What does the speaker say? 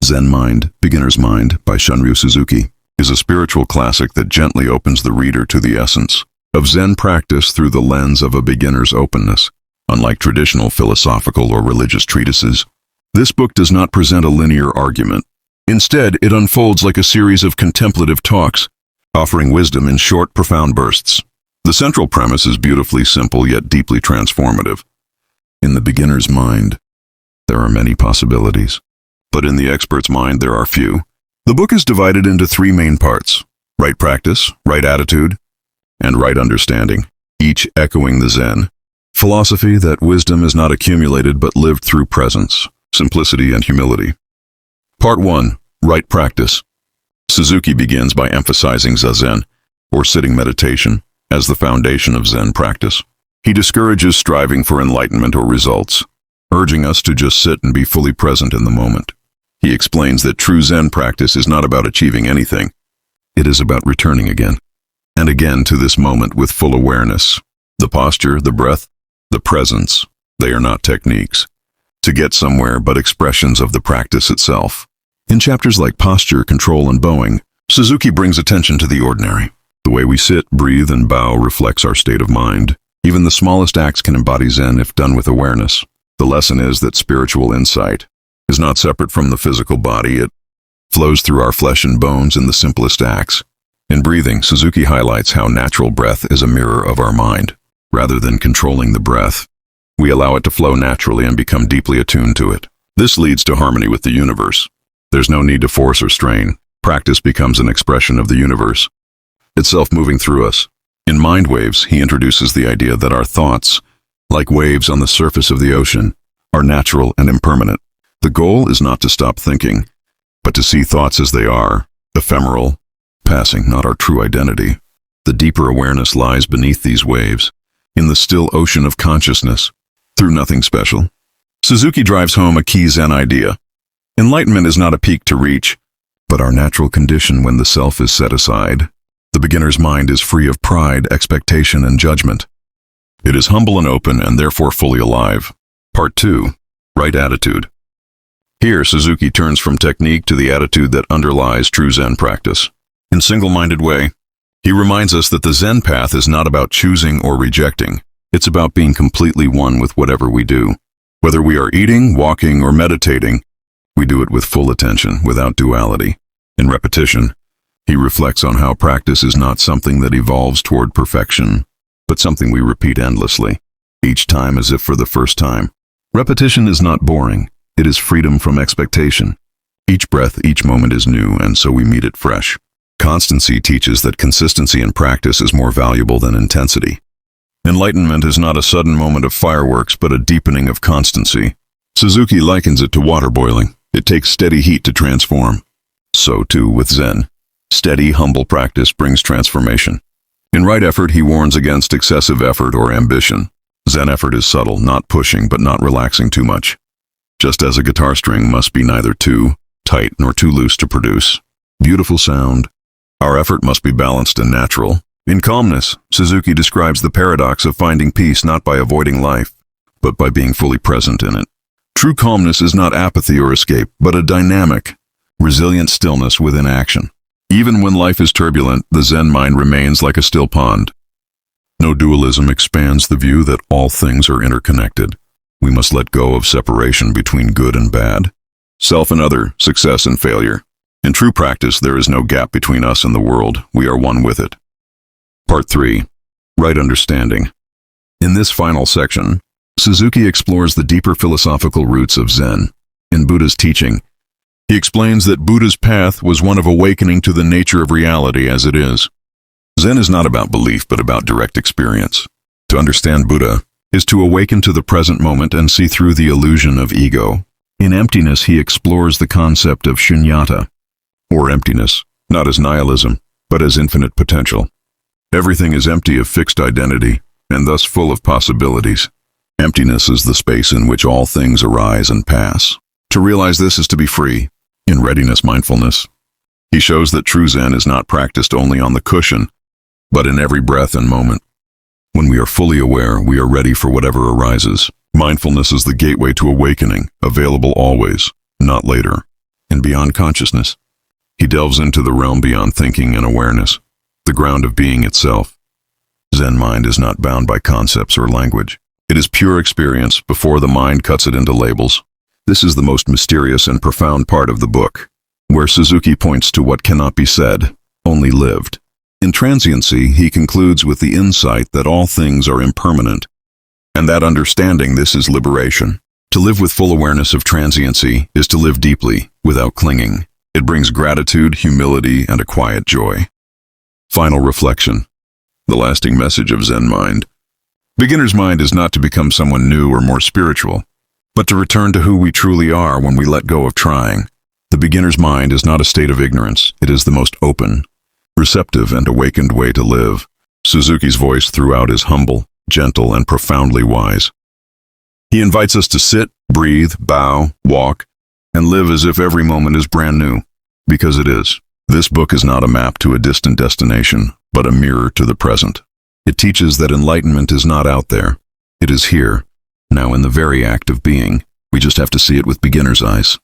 Zen Mind, Beginner's Mind by Shunryu Suzuki is a spiritual classic that gently opens the reader to the essence of Zen practice through the lens of a beginner's openness. Unlike traditional philosophical or religious treatises, this book does not present a linear argument. Instead, it unfolds like a series of contemplative talks, offering wisdom in short, profound bursts. The central premise is beautifully simple yet deeply transformative. In the beginner's mind, there are many possibilities, but in the expert's mind there are few. The book is divided into three main parts: right practice, right attitude, and right understanding, each echoing the Zen philosophy that wisdom is not accumulated but lived through presence, simplicity, and humility. Part 1. Right practice. Suzuki begins by emphasizing Zazen, or sitting meditation, as the foundation of Zen practice. He discourages striving for enlightenment or results, urging us to just sit and be fully present in the moment. He explains that true Zen practice is not about achieving anything. It is about returning again and again to this moment with full awareness. The posture, the breath, the presence, they are not techniques to get somewhere but expressions of the practice itself. In chapters like posture, control, and bowing, Suzuki brings attention to the ordinary. The way we sit, breathe, and bow reflects our state of mind. Even the smallest acts can embody Zen if done with awareness. The lesson is that spiritual insight is not separate from the physical body. It flows through our flesh and bones in the simplest acts. In breathing, Suzuki highlights how natural breath is a mirror of our mind. Rather than controlling the breath, we allow it to flow naturally and become deeply attuned to it. This leads to harmony with the universe. There's no need to force or strain. Practice becomes an expression of the universe itself moving through us. In Mind Waves, he introduces the idea that our thoughts, like waves on the surface of the ocean, are natural and impermanent. The goal is not to stop thinking, but to see thoughts as they are, ephemeral, passing, not our true identity. The deeper awareness lies beneath these waves, in the still ocean of consciousness, through nothing special. Suzuki drives home a key Zen idea. Enlightenment is not a peak to reach, but our natural condition when the self is set aside. The beginner's mind is free of pride, expectation, and judgment. It is humble and open and therefore fully alive. Part 2. Right attitude. Here, Suzuki turns from technique to the attitude that underlies true Zen practice. In single-minded way, he reminds us that the Zen path is not about choosing or rejecting. It's about being completely one with whatever we do. Whether we are eating, walking, or meditating, we do it with full attention, without duality. In repetition, he reflects on how practice is not something that evolves toward perfection, but something we repeat endlessly, each time as if for the first time. Repetition is not boring. It is freedom from expectation. Each breath, each moment is new, and so we meet it fresh. Constancy teaches that consistency in practice is more valuable than intensity. Enlightenment is not a sudden moment of fireworks, but a deepening of constancy. Suzuki likens it to water boiling. It takes steady heat to transform. So too with Zen. Steady, humble practice brings transformation. In right effort, he warns against excessive effort or ambition. Zen effort is subtle, not pushing, but not relaxing too much. Just as a guitar string must be neither too tight nor too loose to produce beautiful sound, our effort must be balanced and natural. In Calmness, Suzuki describes the paradox of finding peace not by avoiding life, but by being fully present in it. True calmness is not apathy or escape, but a dynamic, resilient stillness within action. Even when life is turbulent, the Zen mind remains like a still pond. No dualism expands the view that all things are interconnected. We must let go of separation between good and bad, self and other, success and failure. In true practice, there is no gap between us and the world. We are one with it. Part 3. Right understanding. In this final section, Suzuki explores the deeper philosophical roots of Zen. In Buddha's teaching, he explains that Buddha's path was one of awakening to the nature of reality as it is. Zen is not about belief, but about direct experience. To understand Buddha is to awaken to the present moment and see through the illusion of ego. In emptiness, he explores the concept of shunyata, or emptiness, not as nihilism, but as infinite potential. Everything is empty of fixed identity, and thus full of possibilities. Emptiness is the space in which all things arise and pass. To realize this is to be free. In Readiness Mindfulness, he shows that true Zen is not practiced only on the cushion, but in every breath and moment. When we are fully aware, we are ready for whatever arises. Mindfulness is the gateway to awakening, available always, not later. and beyond consciousness. He delves into the realm beyond thinking and awareness, the ground of being itself. Zen Mind is not bound by concepts or language. It is pure experience before the mind cuts it into labels. This is the most mysterious and profound part of the book, where Suzuki points to what cannot be said, only lived. In transiency, he concludes with the insight that all things are impermanent, and that understanding this is liberation. To live with full awareness of transiency is to live deeply, without clinging. It brings gratitude, humility, and a quiet joy. Final reflection. The lasting message of Zen Mind. Beginner's mind is not to become someone new or more spiritual, but to return to who we truly are when we let go of trying. The beginner's mind is not a state of ignorance. It is the most open, receptive, and awakened way to live. Suzuki's voice throughout is humble, gentle, and profoundly wise. He invites us to sit, breathe, bow, walk, and live as if every moment is brand new, because it is. This book is not a map to a distant destination, but a mirror to the present. It teaches that enlightenment is not out there. It is here, now in the very act of being. We just have to see it with beginner's eyes.